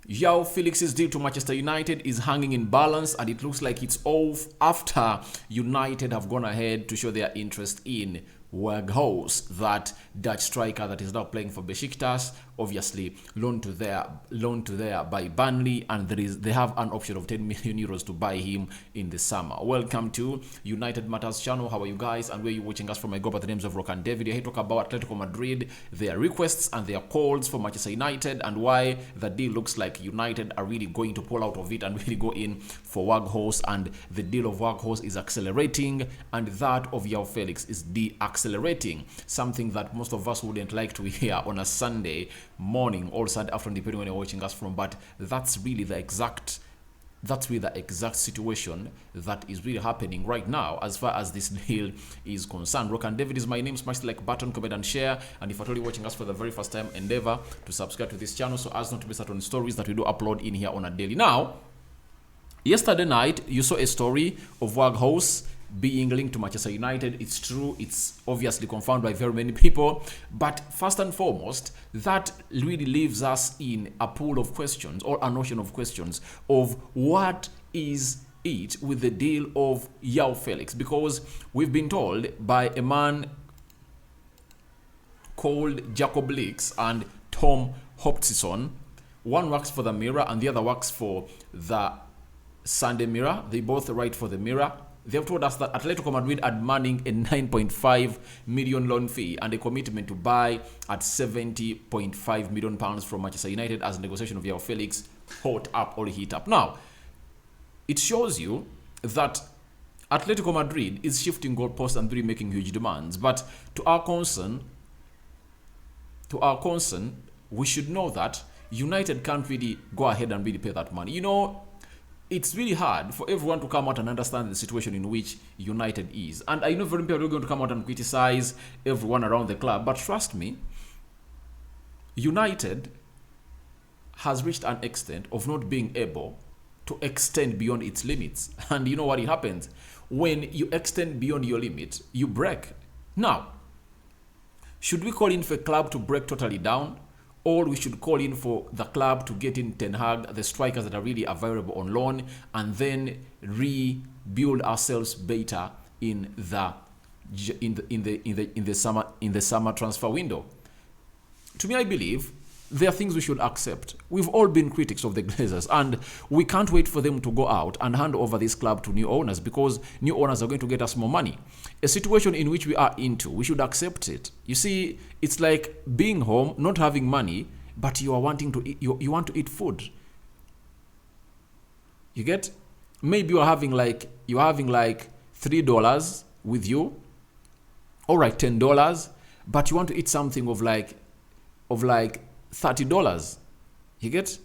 Joao Felix's deal to Manchester United is hanging in balance, and it looks like it's off after United have gone ahead to show their interest in Weghorst, that Dutch striker that is now playing for Besiktas, obviously loaned to there by Burnley, and they have an option of 10 million euros to buy him in the summer. Welcome to United Matters channel. How are you guys, and where are you watching us from? I go by the names of Rock and David. Here to talk about Atletico Madrid, their requests and their calls for Manchester United, and why the deal looks like United are really going to pull out of it and really go in for Weghorst, and the deal of Weghorst is accelerating, and that of Joao Felix is de-accelerating, something that most of us wouldn't like to hear on a Sunday morning or Sunday afternoon, depending on when you're watching us from. But that's really the exact situation that is really happening right now as far as this deal is concerned. Rock and David is my name. Smash the like button, comment and share, and if you're totally watching us for the very first time, endeavor to subscribe to this channel so as not to miss out on stories that we do upload in here on a daily. Now, yesterday night you saw a story of Weghorst being linked to Manchester United. It's true, it's obviously confirmed by very many people, but first and foremost, that really leaves us in a pool of questions, or a notion of questions, of what is it with the deal of Joao Felix, because we've been told by a man called Jacob Leaks and Tom Hoptison, one works for the Mirror and the other works for the Sunday Mirror. They both write for the Mirror. They've told us that Atletico Madrid are demanding a 9.5 million loan fee and a commitment to buy at 70.5 million pounds from Manchester United as negotiation of Joao Felix heat up. Now, it shows you that Atletico Madrid is shifting goalposts and really making huge demands. But to our concern, we should know that United can't really go ahead and really pay that money. You know, it's really hard for everyone to come out and understand the situation in which United is. And I know very many people are going to come out and criticize everyone around the club, but trust me, United has reached an extent of not being able to extend beyond its limits. And you know what happens? When you extend beyond your limit, you break. Now, should we call in for a club to break totally down? Or we should call in for the club to get in Ten Hag, the strikers that are really available on loan, and then rebuild ourselves better in the summer transfer window. To me, I believe there are things we should accept. We've all been critics of the Glazers, and we can't wait for them to go out and hand over this club to new owners, because new owners are going to get us more money. A situation in which we are into, we should accept it. You see, it's like being home, not having money, but you are wanting to eat, you want to eat food. You get? Maybe you're having like $3 with you, all right, $10, but you want to eat something of like $30. You get?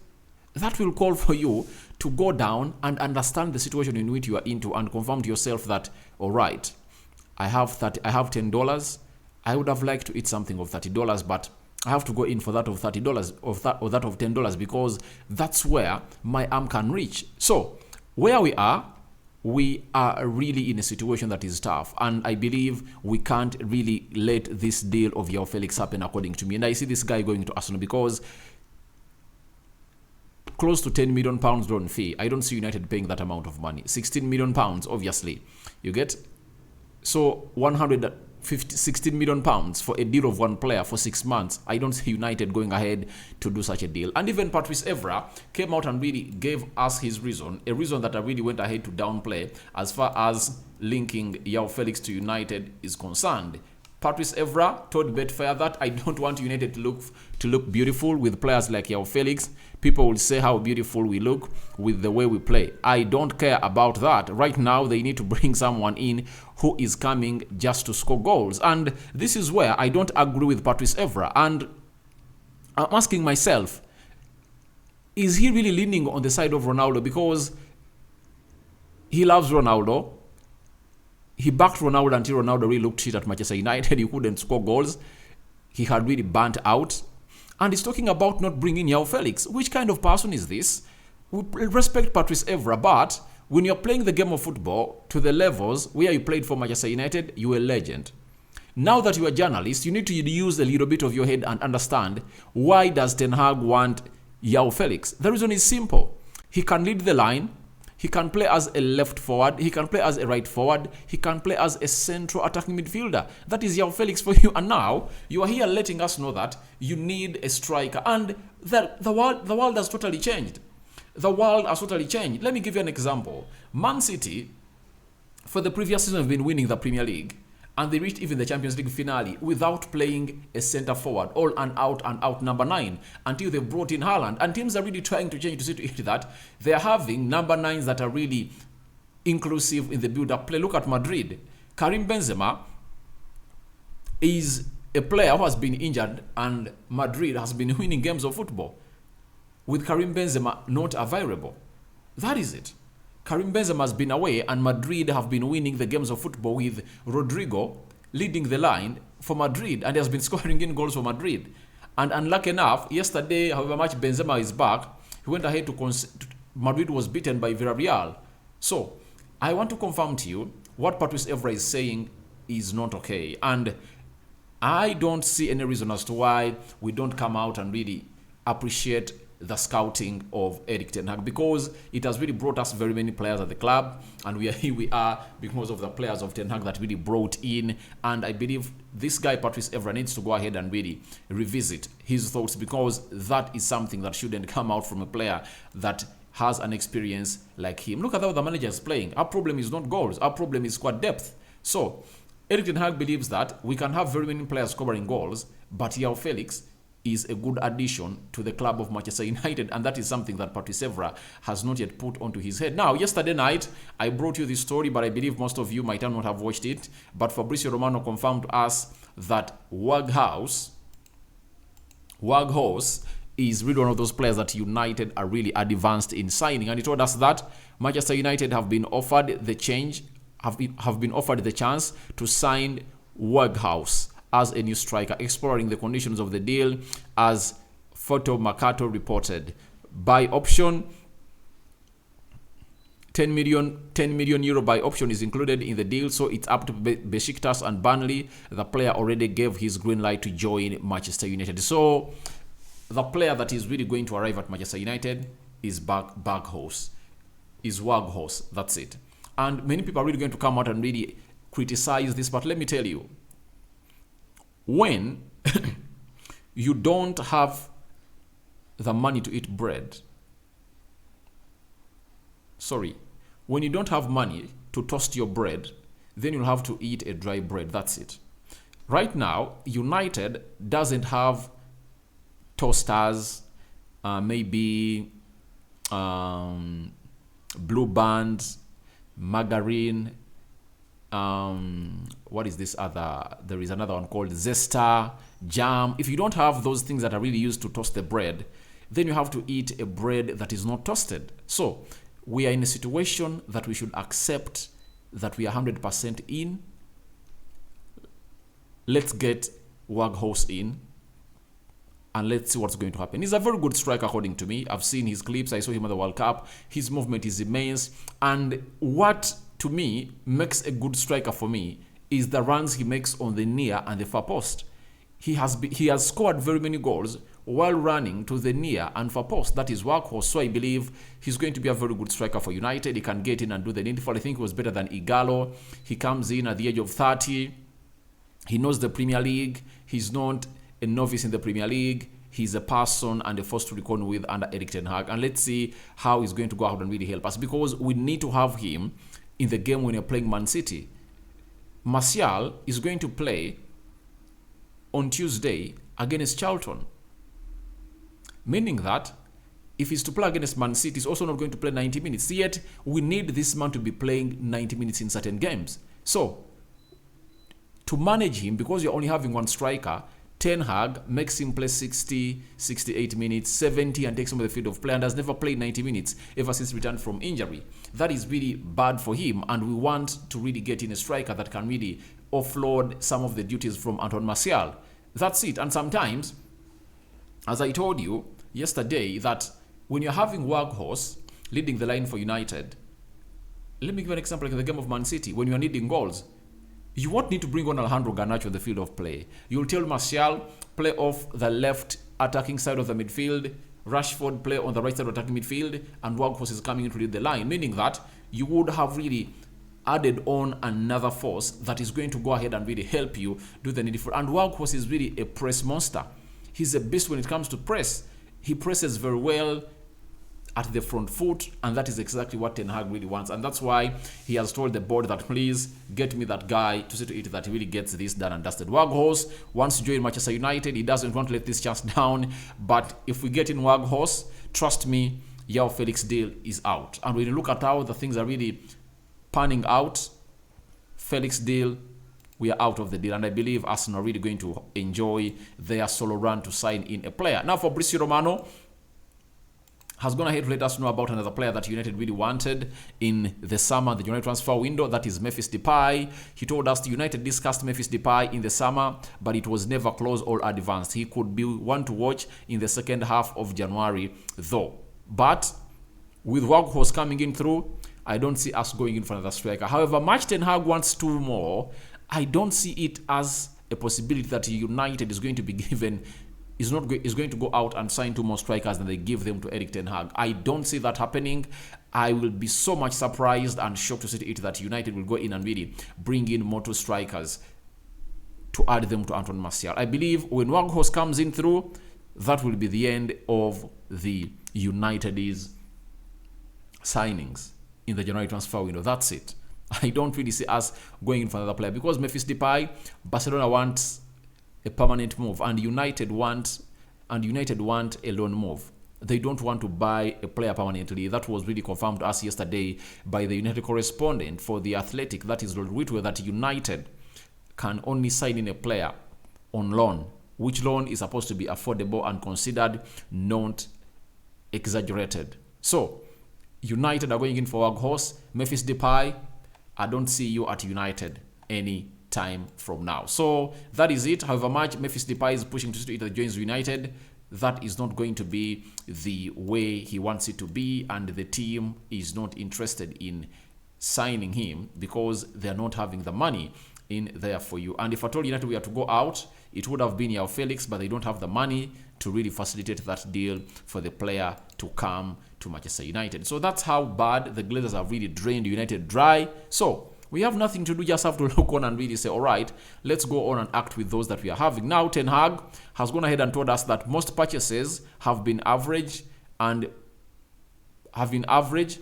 That will call for you to go down and understand the situation in which you are into and confirm to yourself that, all right, I have $10. I would have liked to eat something of $30, but I have to go in for that of $30 or that of $10, because that's where my arm can reach. So where we are really in a situation that is tough, and I believe we can't really let this deal of Joao Felix happen, according to me. And I see this guy going to Arsenal because close to 10 million pounds loan fee. I don't see United paying that amount of money. 16 million pounds, obviously. You get? So 16 million pounds for a deal of one player for 6 months. I don't see United going ahead to do such a deal. And even Patrice Evra came out and really gave us his reason, a reason that I really went ahead to downplay as far as linking Joao Felix to United is concerned. Patrice Evra told Betfair that I don't want United to look beautiful with players like Joao Felix. People will say how beautiful we look with the way we play. I don't care about that. Right now, they need to bring someone in who is coming just to score goals. And this is where I don't agree with Patrice Evra. And I'm asking myself, is he really leaning on the side of Ronaldo because he loves Ronaldo? He backed Ronaldo until Ronaldo really looked shit at Manchester United. He couldn't score goals. He had really burnt out. And he's talking about not bringing Joao Felix. Which kind of person is this? We respect Patrice Evra, but when you're playing the game of football to the levels where you played for Manchester United, you're a legend. Now that you're a journalist, you need to use a little bit of your head and understand, why does Ten Hag want Joao Felix? The reason is simple. He can lead the line. He can play as a left forward. He can play as a right forward. He can play as a central attacking midfielder. That is Joao Felix for you. And now you are here letting us know that you need a striker. And the world has totally changed. The world has totally changed. Let me give you an example. Man City, for the previous season, have been winning the Premier League. And they reached even the Champions League finale without playing a centre forward, all and out number 9, until they brought in Haaland. And teams are really trying to change to see to it that they are having number 9s that are really inclusive in the build-up play. Look at Madrid. Karim Benzema is a player who has been injured, and Madrid has been winning games of football with Karim Benzema not available. That is it. Karim Benzema has been away, and Madrid have been winning the games of football with Rodrigo leading the line for Madrid, and he has been scoring in goals for Madrid. And unlucky enough, yesterday, however much Benzema is back, he went ahead to Madrid was beaten by Villarreal. So, I want to confirm to you what Patrice Evra is saying is not okay. And I don't see any reason as to why we don't come out and really appreciate the scouting of Erik ten Hag, because it has really brought us very many players at the club, and here we are because of the players of Ten Hag that really brought in. And I believe this guy Patrice Evra needs to go ahead and really revisit his thoughts, because that is something that shouldn't come out from a player that has an experience like him. Look at how the manager is playing. Our problem is not goals, our problem is squad depth. So Erik ten Hag believes that we can have very many players scoring goals, but Joao Felix is a good addition to the club of Manchester United, and that is something that Patrice Evra has not yet put onto his head. Now, yesterday night, I brought you this story, but I believe most of you might not have watched it, but Fabrizio Romano confirmed to us that Weghorst is really one of those players that United are really advanced in signing, and he told us that Manchester United have been offered the chance to sign Weghorst as a new striker, exploring the conditions of the deal, as Photo Mercato reported. By option, 10 million euro by option is included in the deal, so it's up to Besiktas and Burnley. The player already gave his green light to join Manchester United. So the player that is really going to arrive at Manchester United is Weghorst. That's it. And many people are really going to come out and really criticize this, but let me tell you, when you don't have the money to eat bread, when you don't have money to toast your bread, then you'll have to eat a dry bread. That's it. Right now, United doesn't have toasters, maybe Blue Band, margarine, what is this other? There is another one called Zesta, jam. If you don't have those things that are really used to toast the bread, then you have to eat a bread that is not toasted. So we are in a situation that we should accept that we are 100% in. Let's get Weghorst in, and let's see what's going to happen. He's a very good striker according to me. I've seen his clips. I saw him at the World Cup. His movement is immense. And what to me makes a good striker for me is the runs he makes on the near and the far post. He has scored very many goals while running to the near and far post. That is Weghorst. So I believe he's going to be a very good striker for United. He can get in and do the needful. I think he was better than Igalo. He comes in at the age of 30. He knows the Premier League. He's not a novice in the Premier League. He's a person and a force to reckon with under Erik ten Hag. And let's see how he's going to go out and really help us, because we need to have him in the game when you're playing Man City. Martial is going to play on Tuesday against Charlton, meaning that if he's to play against Man City, he's also not going to play 90 minutes. Yet we need this man to be playing 90 minutes in certain games. So to manage him, because you're only having one striker, Ten Hag makes him play 60, 68 minutes, 70, and takes him to the field of play, and has never played 90 minutes ever since returned from injury. That is really bad for him, and we want to really get in a striker that can really offload some of the duties from Antoine Martial. That's it. And sometimes, as I told you yesterday, that when you're having Weghorst leading the line for United, let me give an example, like in the game of Man City, when you're needing goals, you won't need to bring on Alejandro Garnacho on the field of play. You'll tell Martial, play off the left attacking side of the midfield, Rashford play on the right side of attacking midfield, and Weghorst is coming in to lead the line, meaning that you would have really added on another force that is going to go ahead and really help you do the needful. And Weghorst is really a press monster. He's a beast when it comes to press. He presses very well at the front foot, and that is exactly what Ten Hag really wants. And that's why he has told the board that please get me that guy to see to it that he really gets this done and dusted. Weghorst wants to join Manchester United. He doesn't want to let this chance down. But if we get in Weghorst, trust me, Joao Felix deal is out. And when you look at how the things are really panning out, Felix deal, we are out of the deal. And I believe Arsenal are really going to enjoy their solo run to sign in a player. Now, Fabrizio Romano has gone ahead to let us know about another player that United really wanted in the summer, the January transfer window. That is Memphis Depay. He told us United discussed Memphis Depay in the summer, but it was never close or advanced. He could be one to watch in the second half of January, though. But with Weghorst coming in through, I don't see us going in for another striker. However, much Ten Hag wants two more, I don't see it as a possibility that United is going to be given is going to go out and sign two more strikers and they give them to Erik Ten Hag. I don't see that happening. I will be so much surprised and shocked to see it that United will go in and really bring in more two strikers to add them to Anthony Martial. I believe when Weghorst comes in through, that will be the end of the United's signings in the January transfer window. That's it. I don't really see us going in for another player because Memphis Depay, Barcelona wants a permanent move, and United want a loan move. They don't want to buy a player permanently. That was really confirmed to us yesterday by the United correspondent for The Athletic, that is Lord Whitwell, that United can only sign in a player on loan, which loan is supposed to be affordable and considered not exaggerated. So, United are going in for Weghorst. Memphis Depay, I don't see you at United any time from now. So that is it. However much Memphis Depay is pushing to either joins United, that is not going to be the way he wants it to be, and the team is not interested in signing him because they're not having the money in there for you. And if I told United we had to go out, it would have been Joao Felix, but they don't have the money to really facilitate that deal for the player to come to Manchester United. So that's how bad the Glazers have really drained United dry. So we have nothing to do, just have to look on and really say, all right, let's go on and act with those that we are having. Now, Ten Hag has gone ahead and told us that most purchases have been average, and having average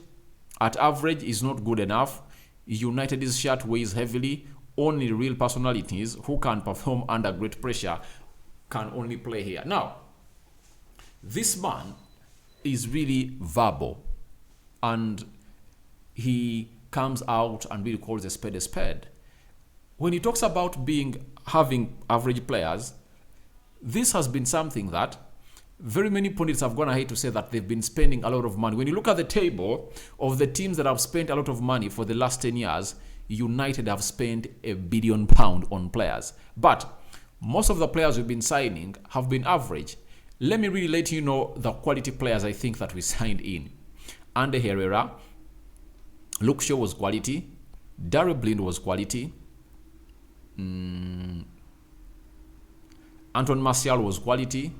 at average is not good enough. United's shirt weighs heavily. Only real personalities who can perform under great pressure can only play here. Now, this man is really verbal, and he comes out and really calls a spade a spade. When he talks about having average players, this has been something that very many pundits have gone ahead to say that they've been spending a lot of money. When you look at the table of the teams that have spent a lot of money for the last 10 years, United have spent £1 billion on players. But most of the players we've been signing have been average. Let me really let you know the quality players I think that we signed in. Ander Herrera, Luke Shaw was quality. Darryl Blind was quality. Anton Martial was quality.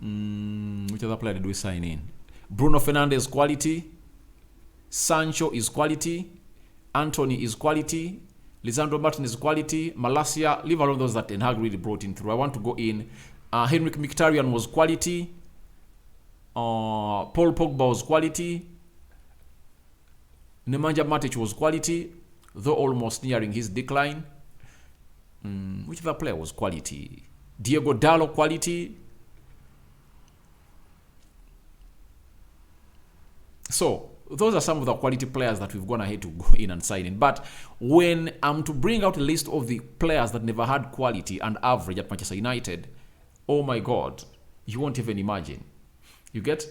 Which other player did we sign in? Bruno Fernandes quality. Sancho is quality. Anthony is quality. Lisandro Martinez is quality. Malacia, leave alone those that Ten Hag really brought in through. I want to go in. Henrik Mkhitaryan was quality. Paul Pogba was quality. Nemanja Matic was quality, though almost nearing his decline. Which other player was quality? Diego Dallo quality. So, those are some of the quality players that we've gone ahead to go in and sign in. But when I'm to bring out a list of the players that never had quality and average at Manchester United, oh my God, you won't even imagine. You get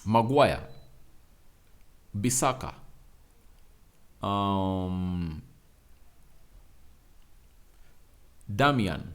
Maguire, Bissaka, Damian,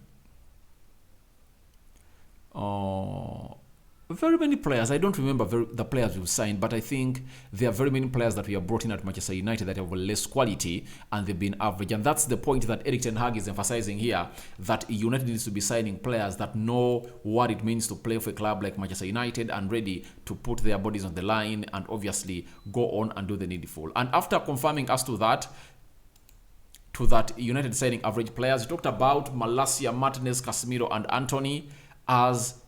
Very many players. I don't remember the players we've signed, but I think there are very many players that we have brought in at Manchester United that have less quality and they've been average. And that's the point that Erik ten Hag is emphasizing here, that United needs to be signing players that know what it means to play for a club like Manchester United and ready to put their bodies on the line and obviously go on and do the needful. And after confirming us to that United signing average players, he talked about Malacia, Martinez, Casemiro, and Anthony as...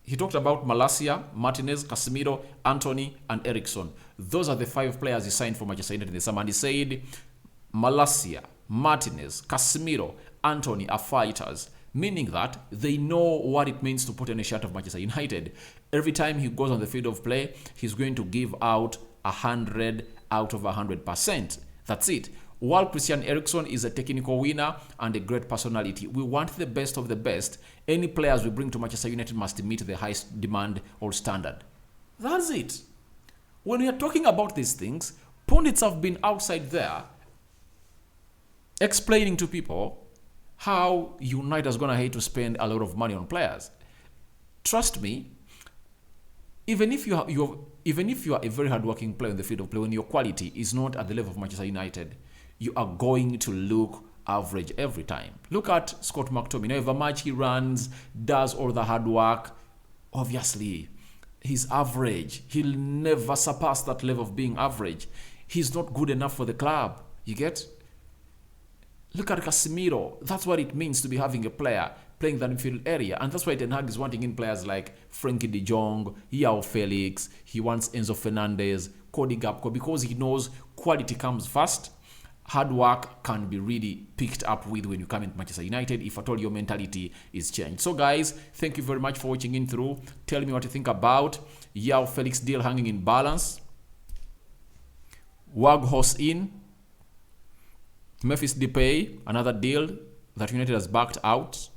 He talked about Malacia, Martinez, Casemiro, Anthony, and Eriksson. Those are the 5 players he signed for Manchester United in the summer. And he said Malacia, Martinez, Casemiro, Anthony are fighters, meaning that they know what it means to put on a shirt of Manchester United. Every time he goes on the field of play, he's going to give out 100 out of 100%. That's it. While Christian Eriksen is a technical winner and a great personality, we want the best of the best. Any players we bring to Manchester United must meet the highest demand or standard. That's it. When we are talking about these things, pundits have been outside there explaining to people how United is going to hate to spend a lot of money on players. Trust me, even if you are a very hardworking player in the field of play, when your quality is not at the level of Manchester United, you are going to look average every time. Look at Scott McTominay. Every match he runs, does all the hard work. Obviously, he's average. He'll never surpass that level of being average. He's not good enough for the club. You get? Look at Casemiro. That's what it means to be having a player playing that midfield area. And that's why Ten Hag is wanting in players like Frankie de Jong, Joao Felix. He wants Enzo Fernandez, Cody Gakpo, because he knows quality comes first. Hard work can be really picked up with when you come into Manchester United, if at all your mentality is changed. So guys, thank you very much for watching in through. Tell me what you think about Joao Felix deal hanging in balance. Weghorst in. Memphis Depay, another deal that United has backed out.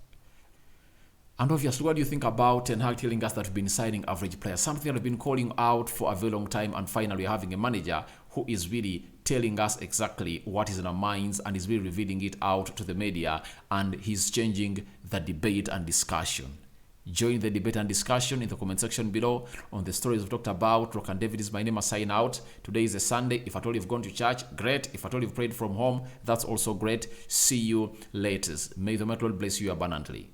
And obviously, what do you think about Ten Hag telling us that we've been signing average players? Something that we've been calling out for a very long time, and finally having a manager who is really telling us exactly what is in our minds and is really revealing it out to the media, and he's changing the debate and discussion. Join the debate and discussion in the comment section below on the stories we've talked about. Rock and David is my name. I sign out. Today is a Sunday. If at all you've gone to church, great. If at all you've prayed from home, that's also great. See you later. May the Lord bless you abundantly.